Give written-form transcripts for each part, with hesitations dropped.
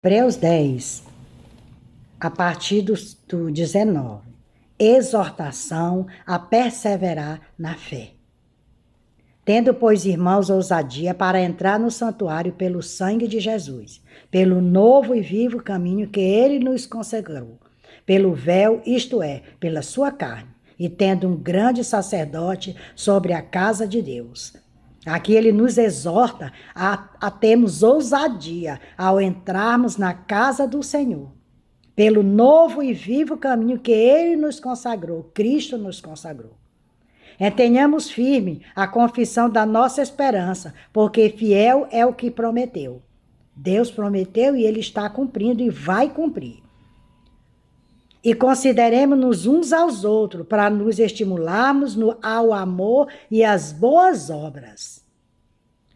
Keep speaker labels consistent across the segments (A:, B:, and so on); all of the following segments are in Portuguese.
A: Hebreus 10, a partir do 19. Exortação a perseverar na fé. Tendo, pois, irmãos, ousadia para entrar no santuário pelo sangue de Jesus, pelo novo e vivo caminho que ele nos consagrou, pelo véu, isto é, pela sua carne, e tendo um grande sacerdote sobre a casa de Deus. Aqui ele nos exorta a termos ousadia ao entrarmos na casa do Senhor, pelo novo e vivo caminho que ele nos consagrou, Cristo nos consagrou. Tenhamos firme a confissão da nossa esperança, porque fiel é o que prometeu. Deus prometeu e ele está cumprindo e vai cumprir. E consideremos-nos uns aos outros para nos estimularmos ao amor e às boas obras.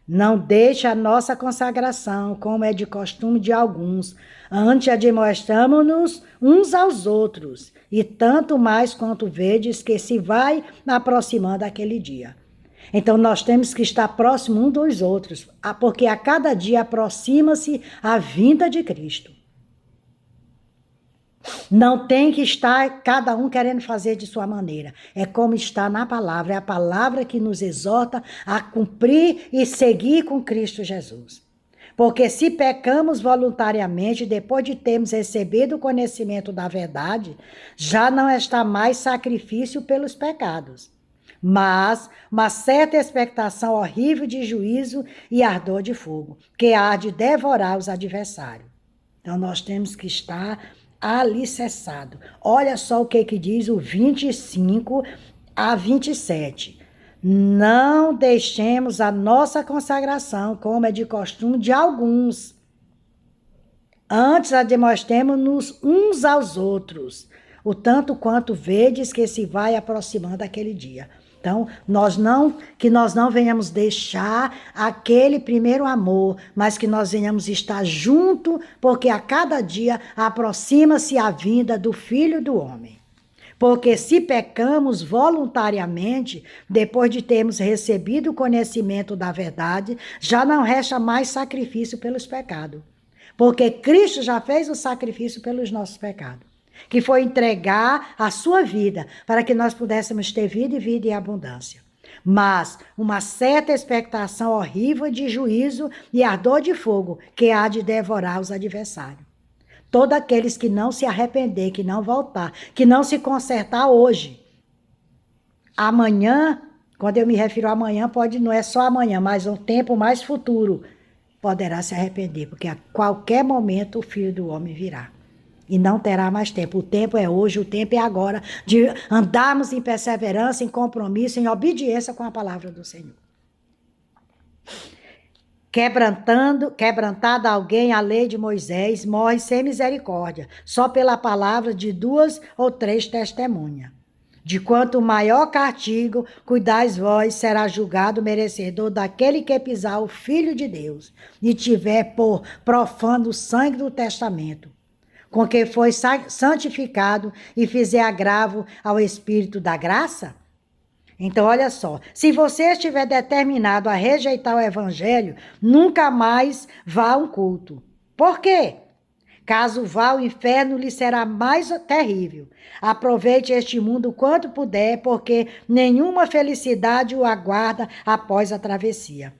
A: Não deixe a nossa consagração, como é de costume de alguns, antes admoestamo-nos uns aos outros, e tanto mais quanto vedes que se vai aproximando aquele dia. Então nós temos que estar próximos uns dos outros, porque a cada dia aproxima-se a vinda de Cristo. Não tem que estar cada um querendo fazer de sua maneira. É como está na palavra. É a palavra que nos exorta a cumprir e seguir com Cristo Jesus. Porque se pecamos voluntariamente, depois de termos recebido o conhecimento da verdade, já não está mais sacrifício pelos pecados, mas uma certa expectação horrível de juízo e ardor de fogo, que há de devorar os adversários. Então nós temos que estar alicerçado. Olha só o que diz o 25 a 27. Não deixemos a nossa consagração, como é de costume de alguns. Antes admoestemo-nos uns aos outros, o tanto quanto vedes que se vai aproximando aquele dia. Então, que nós não venhamos deixar aquele primeiro amor, mas que nós venhamos estar junto, porque a cada dia aproxima-se a vinda do Filho do Homem. Porque se pecamos voluntariamente, depois de termos recebido o conhecimento da verdade, já não resta mais sacrifício pelos pecados. Porque Cristo já fez o sacrifício pelos nossos pecados, que foi entregar a sua vida para que nós pudéssemos ter vida e vida em abundância. Mas uma certa expectação horrível de juízo e ardor de fogo que há de devorar os adversários. Todos aqueles que não se arrepender, que não voltar, que não se consertar hoje. Amanhã, quando eu me refiro a amanhã, não é só amanhã, mas um tempo mais futuro, poderá se arrepender, porque a qualquer momento o Filho do Homem virá. E não terá mais tempo. O tempo é hoje, o tempo é agora, de andarmos em perseverança, em compromisso, em obediência com a palavra do Senhor. Quebrantada alguém a lei de Moisés, morre sem misericórdia, só pela palavra de 2 ou 3 testemunhas. De quanto maior castigo cuidais vós, será julgado merecedor daquele que pisar o Filho de Deus e tiver por profano o sangue do testamento, com que foi santificado e fizer agravo ao Espírito da graça? Então, olha só, se você estiver determinado a rejeitar o evangelho, nunca mais vá a um culto. Por quê? Caso vá ao inferno, lhe será mais terrível. Aproveite este mundo quanto puder, porque nenhuma felicidade o aguarda após a travessia.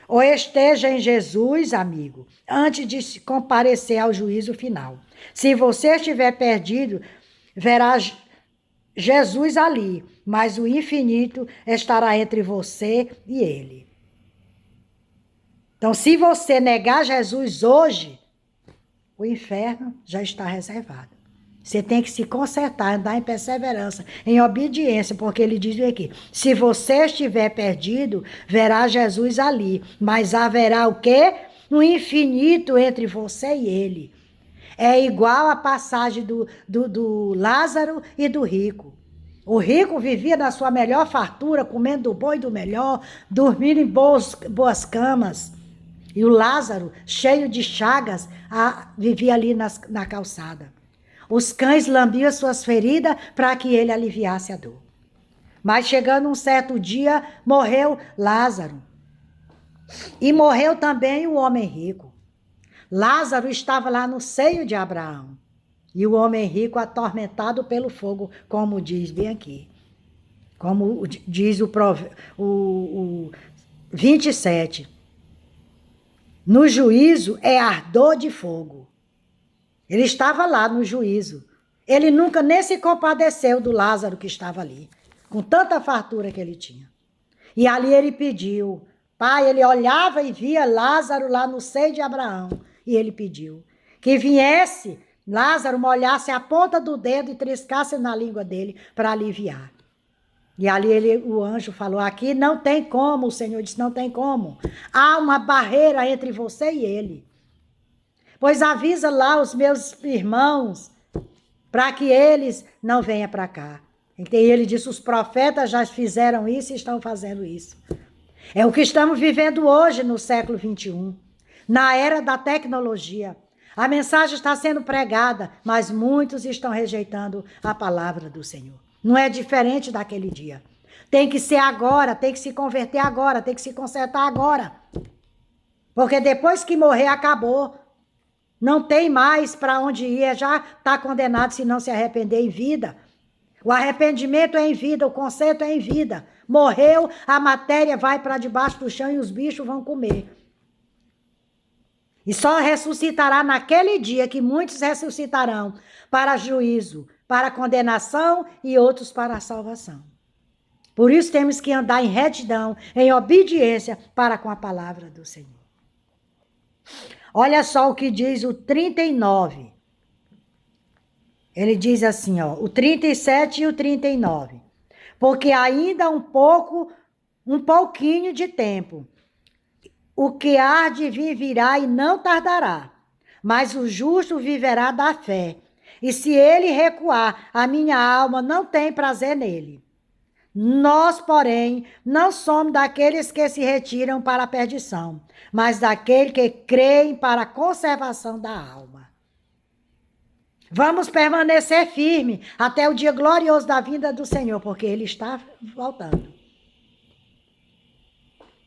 A: Ou esteja em Jesus, amigo, antes de comparecer ao juízo final. Se você estiver perdido, verá Jesus ali, mas o infinito estará entre você e ele. Então, se você negar Jesus hoje, o inferno já está reservado. Você tem que se consertar, andar em perseverança, em obediência, porque ele diz aqui, se você estiver perdido, verá Jesus ali, mas haverá o quê? Um infinito entre você e ele. É igual a passagem do Lázaro e do rico. O rico vivia na sua melhor fartura, comendo do bom e do melhor, dormindo em boas camas. E o Lázaro, cheio de chagas, vivia ali na calçada. Os cães lambiam suas feridas para que ele aliviasse a dor. Mas chegando um certo dia, morreu Lázaro. E morreu também o homem rico. Lázaro estava lá no seio de Abraão. E o homem rico atormentado pelo fogo, como diz bem aqui. Como diz o 27. No juízo é ardor de fogo. Ele estava lá no juízo. Ele nunca nem se compadeceu do Lázaro que estava ali, com tanta fartura que ele tinha. E ali ele pediu, pai, ele olhava e via Lázaro lá no seio de Abraão. E ele pediu que viesse, Lázaro molhasse a ponta do dedo e triscasse na língua dele para aliviar. E ali o anjo falou, aqui não tem como, o Senhor disse, não tem como. Há uma barreira entre você e ele. Pois avisa lá os meus irmãos, para que eles não venham para cá. E ele disse, os profetas já fizeram isso e estão fazendo isso. É o que estamos vivendo hoje no século 21, na era da tecnologia. A mensagem está sendo pregada, mas muitos estão rejeitando a palavra do Senhor. Não é diferente daquele dia. Tem que ser agora, tem que se converter agora, tem que se consertar agora. Porque depois que morrer, acabou. Não tem mais para onde ir, já está condenado se não se arrepender em vida. O arrependimento é em vida, o conserto é em vida. Morreu, a matéria vai para debaixo do chão e os bichos vão comer. E só ressuscitará naquele dia que muitos ressuscitarão para juízo, para condenação e outros para a salvação. Por isso temos que andar em retidão, em obediência para com a palavra do Senhor. Olha só o que diz o 39. Ele diz assim, ó, o 37 e o 39. Porque ainda um pouquinho de tempo, o que há de vir virá e não tardará, mas o justo viverá da fé. E se ele recuar, a minha alma não tem prazer nele. Nós, porém, não somos daqueles que se retiram para a perdição, mas daqueles que creem para a conservação da alma. Vamos permanecer firme até o dia glorioso da vinda do Senhor, porque ele está voltando.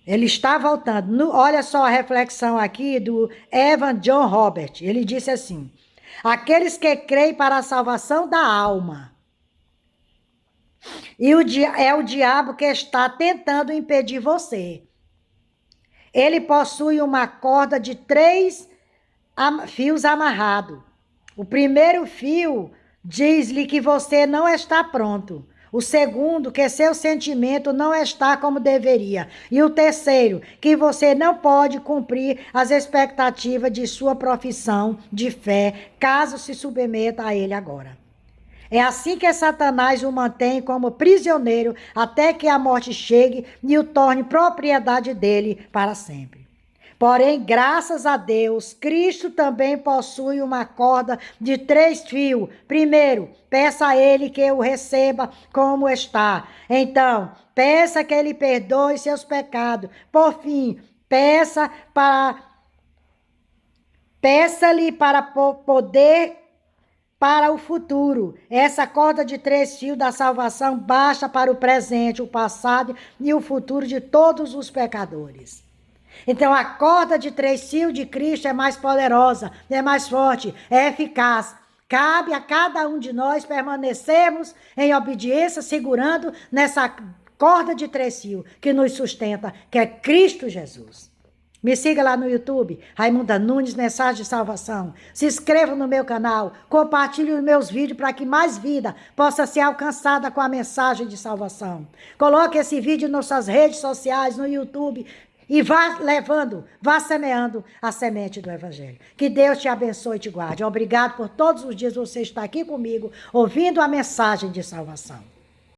A: Ele está voltando. Olha só a reflexão aqui do Evan John Robert. Ele disse assim, aqueles que creem para a salvação da alma. E é o diabo que está tentando impedir você. Ele possui uma corda de 3 fios amarrados. O primeiro fio diz-lhe que você não está pronto. O segundo, que seu sentimento não está como deveria. E o terceiro, que você não pode cumprir as expectativas de sua profissão de fé, caso se submeta a ele agora. É assim que Satanás o mantém como prisioneiro até que a morte chegue e o torne propriedade dele para sempre. Porém, graças a Deus, Cristo também possui uma corda de 3 fios. Primeiro, peça a ele que o receba como está. Então, peça que ele perdoe seus pecados. Por fim, peça-lhe para poder para o futuro. Essa corda de 3 fios da salvação basta para o presente, o passado e o futuro de todos os pecadores. Então a corda de 3 fios de Cristo é mais poderosa, é mais forte, é eficaz. Cabe a cada um de nós permanecermos em obediência, segurando nessa corda de 3 fios que nos sustenta, que é Cristo Jesus. Me siga lá no YouTube, Raimunda Nunes, Mensagem de Salvação. Se inscreva no meu canal, compartilhe os meus vídeos para que mais vida possa ser alcançada com a mensagem de salvação. Coloque esse vídeo nas suas redes sociais, no YouTube, e vá levando, vá semeando a semente do Evangelho. Que Deus te abençoe e te guarde. Obrigado por todos os dias você estar aqui comigo, ouvindo a mensagem de salvação.